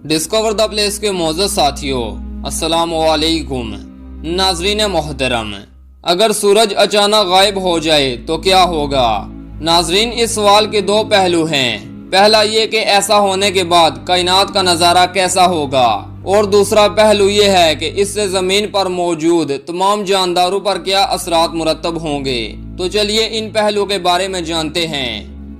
Discover the place के मौजूद साथियों, अस्सलामु अलैकुम। नाजरीन मोहतरम, अगर सूरज अचानक गायब हो जाए तो क्या होगा? नाजरीन, इस सवाल के दो पहलू हैं। पहला ये कि ऐसा होने के बाद कायनात का नज़ारा कैसा होगा, और दूसरा पहलू ये है कि इससे ज़मीन पर मौजूद तमाम जानदारों पर क्या असरात मुरतब होंगे। तो चलिए इन पहलू के बारे में जानते हैं,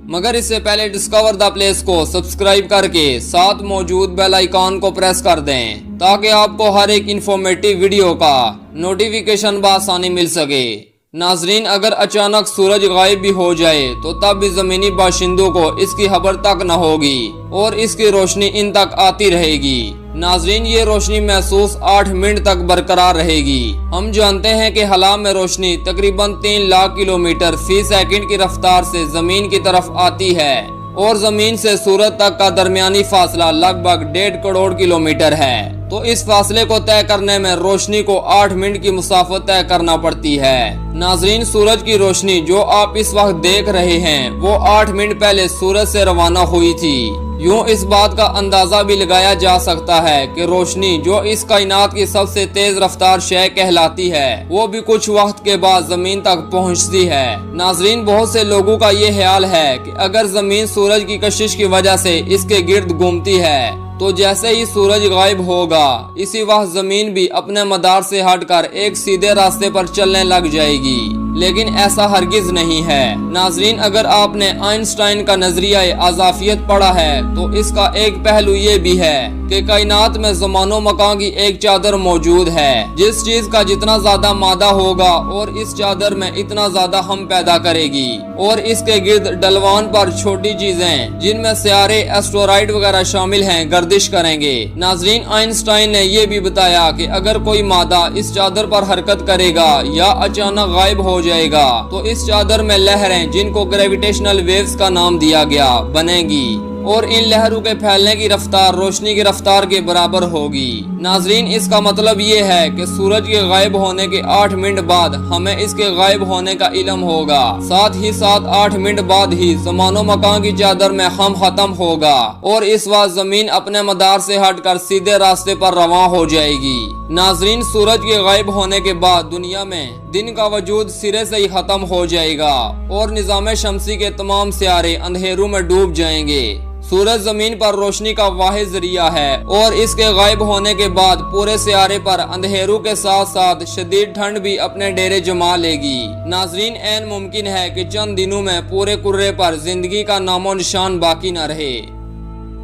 मगर इससे पहले डिस्कवर द प्लेस को सब्सक्राइब करके साथ मौजूद बेल आइकॉन को प्रेस कर दें ताकि आपको हर एक इंफॉर्मेटिव वीडियो का नोटिफिकेशन बआसानी मिल सके। नाजरीन, अगर अचानक सूरज गायब भी हो जाए तो तब भी जमीनी बाशिंदों को इसकी खबर तक न होगी और इसकी रोशनी इन तक आती रहेगी। नाजरीन, ये रोशनी महसूस 8 मिनट तक बरकरार रहेगी। हम जानते हैं कि हवा में रोशनी तकरीबन 3 लाख किलोमीटर फी सेकंड की रफ्तार से जमीन की तरफ आती है और जमीन से सूरज तक का दरमियानी फासला लगभग 1.5 करोड़ किलोमीटर है। तो इस फासले को तय करने में रोशनी को 8 मिनट की मुसाफत तय करना पड़ती है। नाजरीन, सूरज की रोशनी जो आप इस वक्त देख रहे हैं वो 8 मिनट पहले सूरज से रवाना हुई थी। यूं इस बात का अंदाजा भी लगाया जा सकता है कि रोशनी जो इस कायनात की सबसे तेज रफ्तार शय कहलाती है वो भी कुछ वक्त के बाद जमीन तक पहुंचती है। नाजरीन, बहुत से लोगों का ये ख्याल है कि अगर जमीन सूरज की कशिश की वजह से इसके गिर्द घूमती है तो जैसे ही सूरज गायब होगा इसी वक्त जमीन भी अपने मदार से हटकर एक सीधे रास्ते पर चलने लग जाएगी, लेकिन ऐसा हरगिज नहीं है। नाजरीन, अगर आपने आइंस्टाइन का नजरिया अज़ाफियत पढ़ा है तो इसका एक पहलू ये भी है कि कायनात में ज़मानो मकान की एक चादर मौजूद है। जिस चीज का जितना ज्यादा मादा होगा और इस चादर में इतना ज्यादा हम पैदा करेगी, और इसके गिर्द डलवान पर छोटी चीजें जिनमें सियारे एस्टेरॉयड वगैरह शामिल हैं गर्दिश करेंगे। नाजरीन, आइंस्टाइन ने यह भी बताया कि अगर कोई मादा इस चादर पर हरकत करेगा या अचानक गायब हो जाएगा तो इस चादर में लहरें जिनको ग्रेविटेशनल वेव्स का नाम दिया गया बनेगी और इन लहरों के फैलने की रफ्तार रोशनी की रफ्तार के बराबर होगी। नाजरीन, इसका मतलब ये है कि सूरज के गायब होने के 8 मिनट बाद हमें इसके गायब होने का इल्म होगा। साथ ही साथ 8 मिनट बाद ही ज़मानो मकान की चादर में हम खत्म होगा और इस वक्त जमीन अपने मदार से हटकर सीधे रास्ते पर रवां हो जाएगी। नाजरीन, सूरज के गायब होने के बाद दुनिया में दिन का वजूद सिरे से ही खत्म हो जाएगा और निजाम शमसी के तमाम सियारे अंधेरों में डूब जाएंगे। सूरज जमीन पर रोशनी का वाहिद जरिया है और इसके गायब होने के बाद पूरे सियारे पर अंधेरों के साथ साथ शदीद ठंड भी अपने डेरे जमा लेगी। नाजरीन, ऐन मुमकिन है कि चंद दिनों में पूरे कुर्रे पर जिंदगी का नामो निशान बाकी न रहे।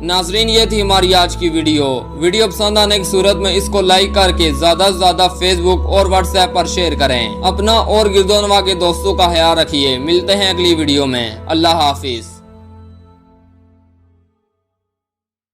नाजरीन, ये थी हमारी आज की वीडियो पसंद आने की सूरत में इसको लाइक करके ज्यादा से ज्यादा फेसबुक और व्हाट्सएप पर शेयर करें। अपना और गिरदोनवा के दोस्तों का ख्याल रखिए। मिलते हैं अगली वीडियो में। अल्लाह हाफिज।